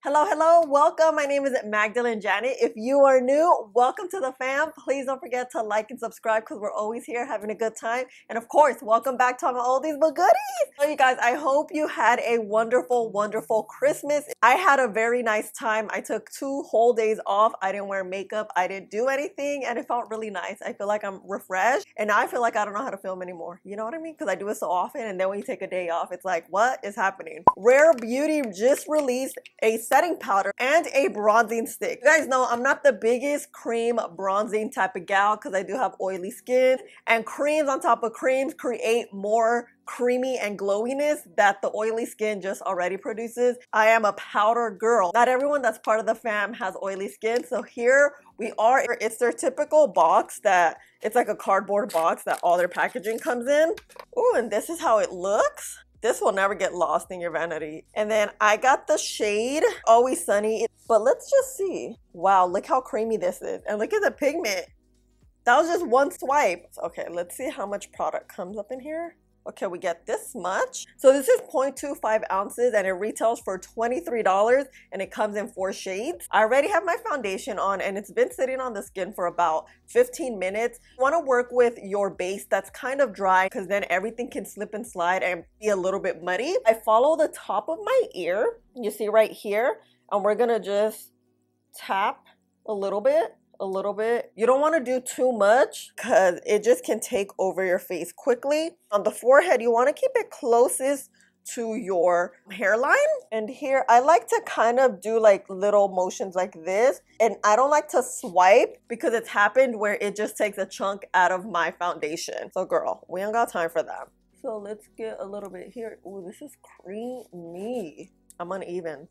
Hello, hello, welcome. My name is MagdalineJanet. If you are new, welcome to the fam. Please don't forget to like and subscribe because we're always here having a good time. And of course, welcome back to all these but goodies. So you guys, I hope you had a wonderful, wonderful Christmas. I had a very nice time. I took 2 whole days off. I didn't wear makeup. I didn't do anything and it felt really nice. I feel like I'm refreshed and now I feel like I don't know how to film anymore. You know what I mean? Because I do it so often and then when you take a day off, it's like, what is happening? Rare Beauty just released a setting powder and a bronzing stick. You guys know I'm not the biggest cream bronzing type of gal because I do have oily skin, and creams on top of creams create more creamy and glowiness that the oily skin just already produces. I am a powder girl. Not everyone that's part of the fam has oily skin, so here we are. It's their typical box that it's like a cardboard box that all their packaging comes in. Ooh, and this is how it looks. This will never get lost in your vanity. And then I got the shade Always Sunny, but let's just see. Wow, look how creamy this is. And look at the pigment. That was just one swipe. Okay, let's see how much product comes up in here. Okay, we get this much. So this is 0.25 ounces and it retails for $23 and it comes in 4 shades. I already have my foundation on and it's been sitting on the skin for about 15 minutes. You want to work with your base that's kind of dry because then everything can slip and slide and be a little bit muddy. I follow the top of my ear, you see right here, and we're gonna just tap a little bit. You don't want to do too much because it just can take over your face quickly. On the forehead, you want to keep it closest to your hairline. And here, I like to kind of do like little motions like this. And I don't like to swipe because it's happened where it just takes a chunk out of my foundation. So girl, we ain't got time for that. So let's get a little bit here. Ooh, this is creamy. I'm uneven.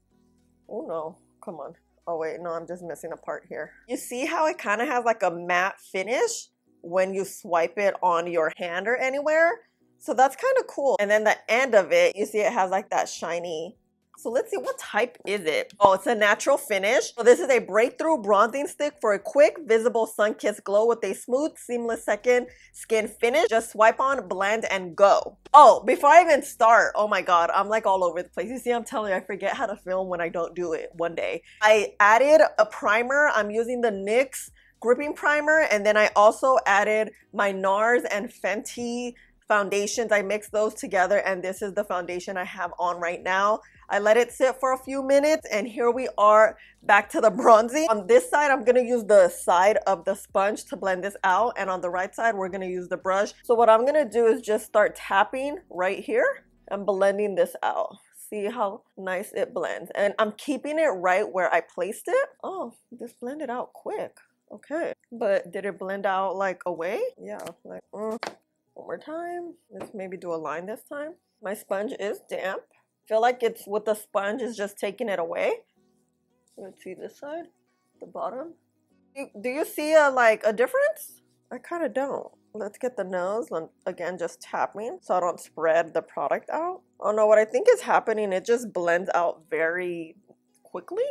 Oh no, come on. Oh wait, no, I'm just missing a part here. You see how it kind of has like a matte finish when you swipe it on your hand or anywhere? So that's kind of cool. And then the end of it, you see it has like that shiny. So let's see, what type is it? Oh, it's a natural finish. So this is a breakthrough bronzing stick for a quick, visible sun-kissed glow with a smooth, seamless second skin finish. Just swipe on, blend, and go. Oh, before I even start, oh my God, I'm like all over the place. You see, I'm telling you, I forget how to film when I don't do it one day. I added a primer. I'm using the NYX gripping primer. And then I also added my NARS and Fenty foundations. I mixed those together and this is the foundation I have on right now. I let it sit for a few minutes and here we are back to the bronzing. On this side, I'm gonna use the side of the sponge to blend this out, and on the right side, we're gonna use the brush. So what I'm gonna do is just start tapping right here and blending this out. See how nice it blends. And I'm keeping it right where I placed it. Oh, this blended out quick. Okay, but did it blend out like away? Yeah, like one more time. Let's maybe do a line this time. My sponge is damp. Feel like it's with the sponge is just taking it away. Let's see this side, the bottom. Do you see a difference? I kind of don't. Let's get the nose. Again, just tapping so I don't spread the product out. Oh no, what I think is happening, it just blends out very quickly.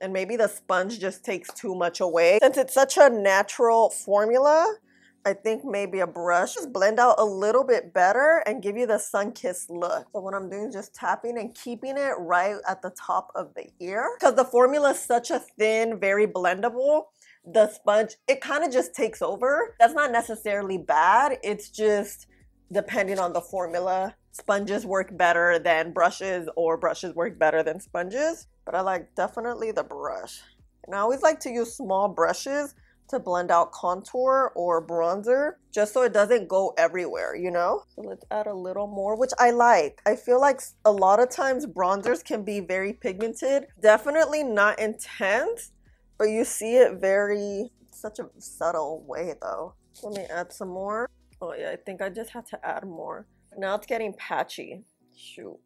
And maybe the sponge just takes too much away. Since it's such a natural formula, I think maybe a brush just blend out a little bit better and give you the sun-kissed look. So what I'm doing is just tapping and keeping it right at the top of the ear. Because the formula is such a thin, very blendable, the sponge, it kind of just takes over. That's not necessarily bad. It's just depending on the formula. Sponges work better than brushes or brushes work better than sponges. But I like definitely the brush. And I always like to use small brushes to blend out contour or bronzer just so it doesn't go everywhere, you know? So let's add a little more, which I like. I feel like a lot of times bronzers can be very pigmented. Definitely not intense, but you see it very, such a subtle way though. Let me add some more. Oh yeah, I think I just had to add more. Now it's getting patchy. Shoot.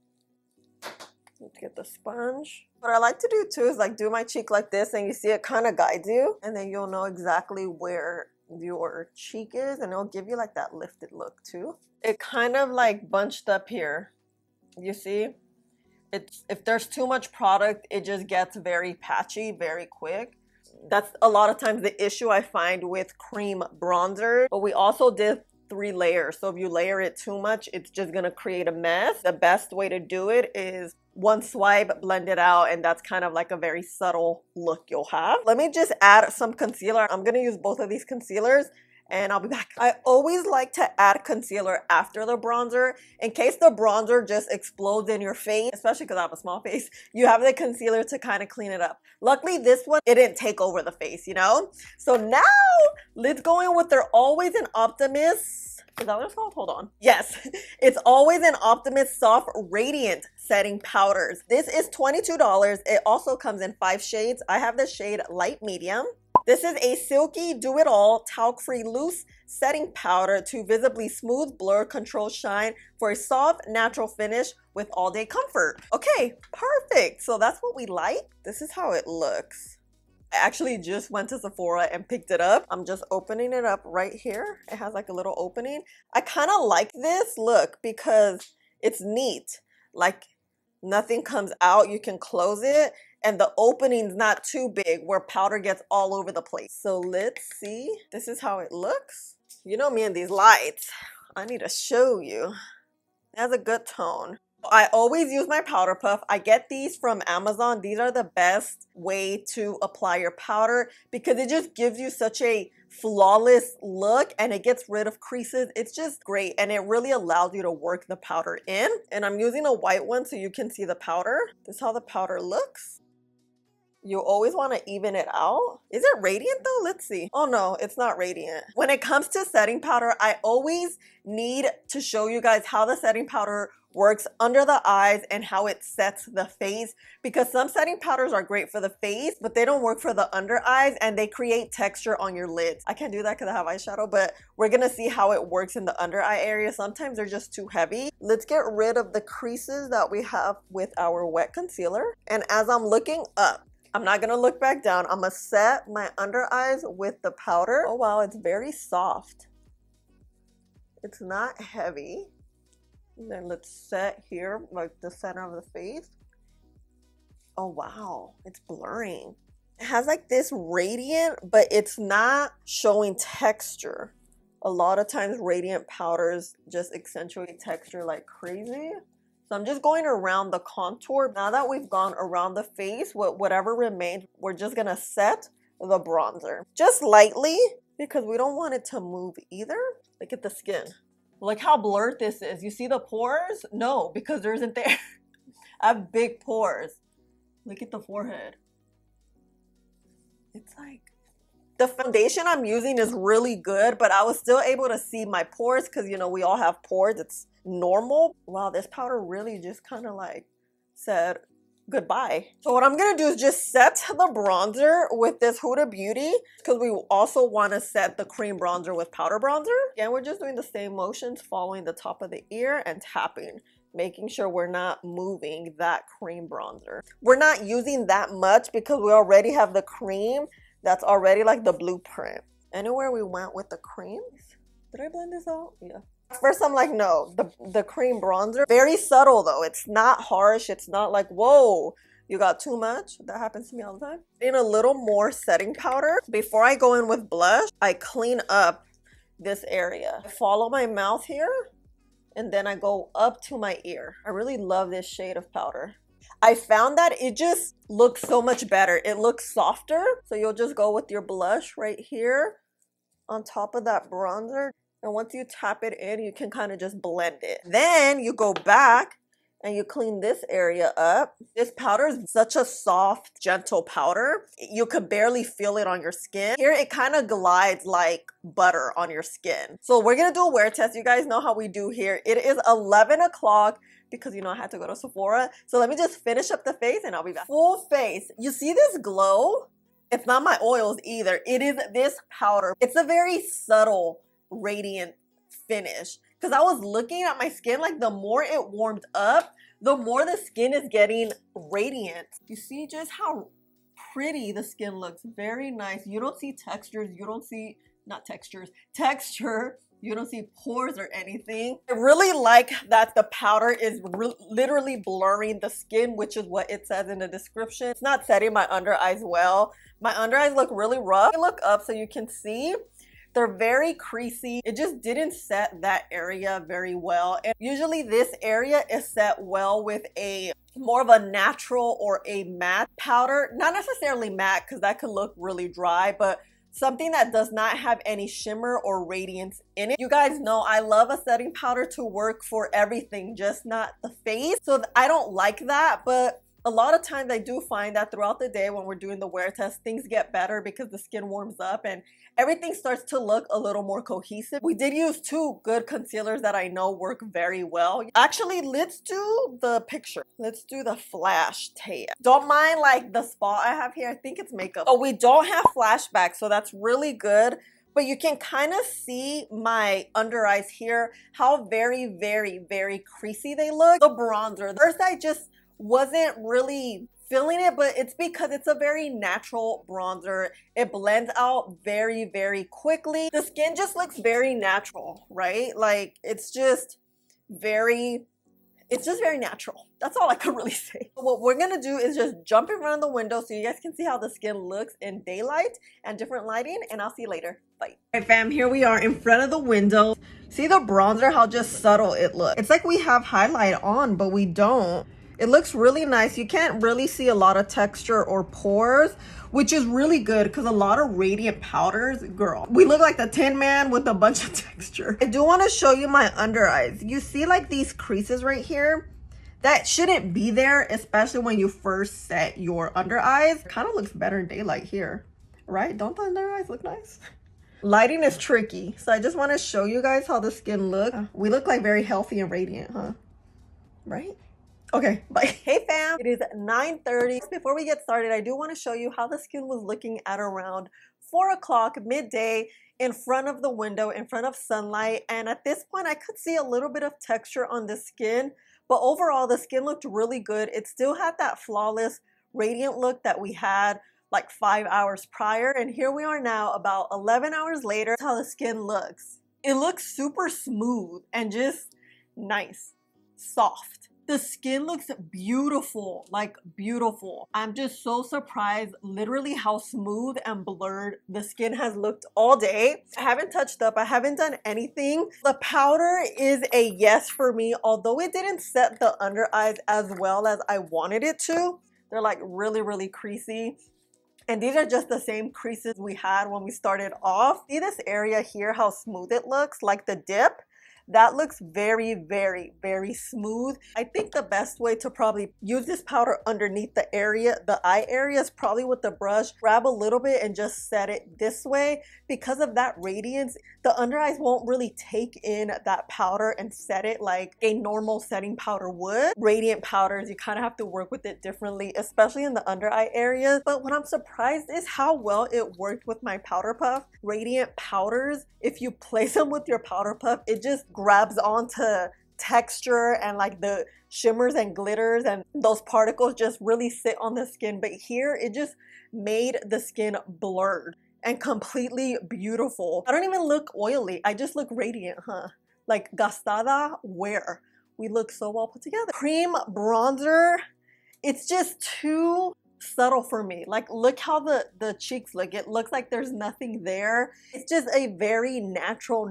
Let's get the sponge. What I like to do too is like do my cheek like this and you see it kind of guides you and then you'll know exactly where your cheek is and it'll give you like that lifted look too. It kind of like bunched up here. You see? If there's too much product, it just gets very patchy very quick. That's a lot of times the issue I find with cream bronzer. But we also did 3 layers. So if you layer it too much, it's just gonna create a mess. The best way to do it is one swipe, blend it out, and that's kind of like a very subtle look you'll have. Let me just add some concealer. I'm gonna use both of these concealers and I'll be back. I always like to add concealer after the bronzer in case the bronzer just explodes in your face, especially because I have a small face. You have the concealer to kind of clean it up. Luckily, this one, it didn't take over the face, you know? So now let's go in with their Always an Optimist. Is that what it's called? Hold on. Yes, it's Always an Optimist Soft Radiant Setting Powders. This is $22. It also comes in 5 shades. I have the shade Light Medium. This is a silky do-it-all talc-free loose setting powder to visibly smooth, blur, control, shine for a soft, natural finish with all-day comfort. Okay, perfect. So that's what we like. This is how it looks. I actually just went to Sephora and picked it up. I'm just opening it up right here. It has like a little opening. I kind of like this look because it's neat. Like nothing comes out. You can close it. And the opening's not too big where powder gets all over the place. So let's see. This is how it looks. You know me and these lights. I need to show you. It has a good tone. I always use my powder puff. I get these from Amazon. These are the best way to apply your powder because it just gives you such a flawless look and it gets rid of creases. It's just great and it really allows you to work the powder in. And I'm using a white one so you can see the powder. This is how the powder looks. You always want to even it out. Is it radiant though? Let's see. Oh no, it's not radiant. When it comes to setting powder, I always need to show you guys how the setting powder works under the eyes and how it sets the face because some setting powders are great for the face, but they don't work for the under eyes and they create texture on your lids. I can't do that because I have eyeshadow, but we're gonna see how it works in the under eye area. Sometimes they're just too heavy. Let's get rid of the creases that we have with our wet concealer. And as I'm looking up, I'm not gonna look back down. I'm gonna set my under eyes with the powder. Oh wow, it's very soft. It's not heavy. And then let's set here, like the center of the face. Oh wow, it's blurring. It has like this radiant, but it's not showing texture. A lot of times radiant powders just accentuate texture like crazy. So I'm just going around the contour. Now that we've gone around the face, whatever remains, we're just gonna set the bronzer. Just lightly, because we don't want it to move either. Look at the skin. Look how blurred this is. You see the pores? No, because there isn't there. I have big pores. Look at the forehead. It's like, the foundation I'm using is really good, but I was still able to see my pores because, you know, we all have pores. It's normal. Wow, this powder really just kind of like said goodbye. So what I'm gonna do is just set the bronzer with this Huda Beauty because we also want to set the cream bronzer with powder bronzer. Again, we're just doing the same motions, following the top of the ear and tapping, making sure we're not moving that cream bronzer. We're not using that much because we already have the cream that's already like the blueprint. Anywhere we went with the creams. Did I blend this out? Yeah. First I'm like, no, the cream bronzer, very subtle though. It's not harsh. It's not like, whoa, you got too much. That happens to me all the time. In a little more setting powder. Before I go in with blush, I clean up this area. I follow my mouth here and then I go up to my ear. I really love this shade of powder. I found that it just looks so much better. It looks softer. So you'll just go with your blush right here on top of that bronzer. And once you tap it in, you can kind of just blend it. Then you go back and you clean this area up. This powder is such a soft, gentle powder. You could barely feel it on your skin. Here, it kind of glides like butter on your skin. So we're gonna do a wear test. You guys know how we do here. It is 11 o'clock because, you know, I had to go to Sephora. So let me just finish up the face and I'll be back. Full face. You see this glow? It's not my oils either. It is this powder. It's a very subtle, radiant finish because I was looking at my skin, like the more it warmed up, the more the skin is getting radiant. You see just how pretty the skin looks. Very nice. You don't see textures, you don't see not textures, texture. You don't see pores or anything. I really like that the powder is literally blurring the skin, which is what it says in the description. It's not setting my under eyes well. My under eyes look really rough. Look up so you can see. They're very creasy. It just didn't set that area very well. And usually this area is set well with a more of a natural or a matte powder. Not necessarily matte because that could look really dry, but something that does not have any shimmer or radiance in it. You guys know I love a setting powder to work for everything, just not the face. So I don't like that, but a lot of times I do find that throughout the day when we're doing the wear test, things get better because the skin warms up and everything starts to look a little more cohesive. We did use two good concealers that I know work very well. Actually, let's do the picture. Let's do the flash tan. Don't mind like the spot I have here. I think it's makeup. Oh, we don't have flashback, so that's really good. But you can kind of see my under eyes here, how very, very, very creasy they look. The bronzer. First, I just wasn't really feeling it, but it's because it's a very natural bronzer. It blends out very, very quickly. The skin just looks very natural, right? Like it's just very natural. That's all I could really say. What we're gonna do is just jump in front of the window so you guys can see how the skin looks in daylight and different lighting, and I'll see you later. Bye. All right, fam, here we are in front of the window. See the bronzer, how just subtle it looks. It's like we have highlight on, but we don't. It looks really nice. You can't really see a lot of texture or pores, which is really good because a lot of radiant powders, girl, we look like the Tin Man with a bunch of texture. I do want to show you my under eyes. You see like these creases right here? That shouldn't be there, especially when you first set your under eyes. Kind of looks better in daylight here, right? Don't the under eyes look nice? Lighting is tricky, so I just want to show you guys how the skin looks. We look like very healthy and radiant, huh? Right? Okay, bye. Hey fam, it is 9:30. Before we get started, I do want to show you how the skin was looking at around 4 o'clock midday in front of the window, in front of sunlight. And at this point, I could see a little bit of texture on the skin, but overall the skin looked really good. It still had that flawless, radiant look that we had like 5 hours prior. And here we are now about 11 hours later. That's how the skin looks. It looks super smooth and just nice, soft. The skin looks beautiful, like beautiful. I'm just so surprised literally how smooth and blurred the skin has looked all day. I haven't touched up, I haven't done anything. The powder is a yes for me, although it didn't set the under eyes as well as I wanted it to. They're like really, really creasy. And these are just the same creases we had when we started off. See this area here, how smooth it looks, like the dip? That looks very, very, very smooth. I think the best way to probably use this powder underneath the area, the eye area, is probably with the brush. Grab a little bit and just set it this way. Because of that radiance, the under eyes won't really take in that powder and set it like a normal setting powder would. Radiant powders, you kind of have to work with it differently, especially in the under eye areas. But what I'm surprised is how well it worked with my powder puff. Radiant powders, if you place them with your powder puff, it just grabs onto texture and like the shimmers and glitters, and those particles just really sit on the skin. But here it just made the skin blurred and completely beautiful. I don't even look oily, I just look radiant, huh? Like gastada wear. We look so well put together. Cream bronzer, it's just too subtle for me. Like look how the cheeks look. It looks like there's nothing there. It's just a very natural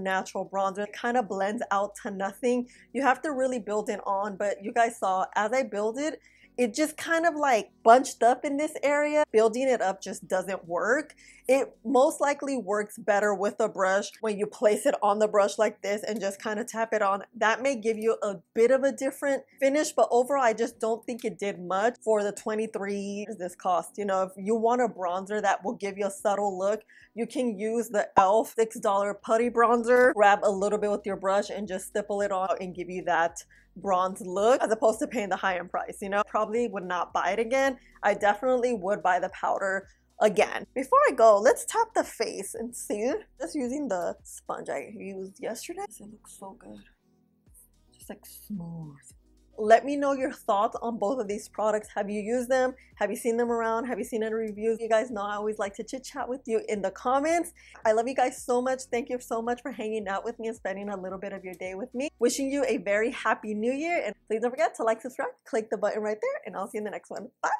bronzer. It kind of blends out to nothing. You have to really build it on, but you guys saw as I build it, it just kind of like bunched up in this area. Building it up just doesn't work. It most likely works better with a brush when you place it on the brush like this and just kind of tap it on. That may give you a bit of a different finish, but overall I just don't think it did much for the $23 this cost. You know, if you want a bronzer that will give you a subtle look, you can use the e.l.f. $6 putty bronzer. Grab a little bit with your brush and just stipple it on and give you that bronze look, as opposed to paying the high-end price. You know, probably would not buy it again. I definitely would buy the powder again. Before I go, let's tap the face and see. Just using the sponge I used yesterday. It looks so good. Just like smooth. Let me know your thoughts on both of these products. Have you used them? Have you seen them around? Have you seen any reviews? You guys know I always like to chit chat with you in the comments. I love you guys so much. Thank you so much for hanging out with me and spending a little bit of your day with me. Wishing you a very happy new year, and please don't forget to like, subscribe, click the button right there, and I'll see you in the next one. Bye.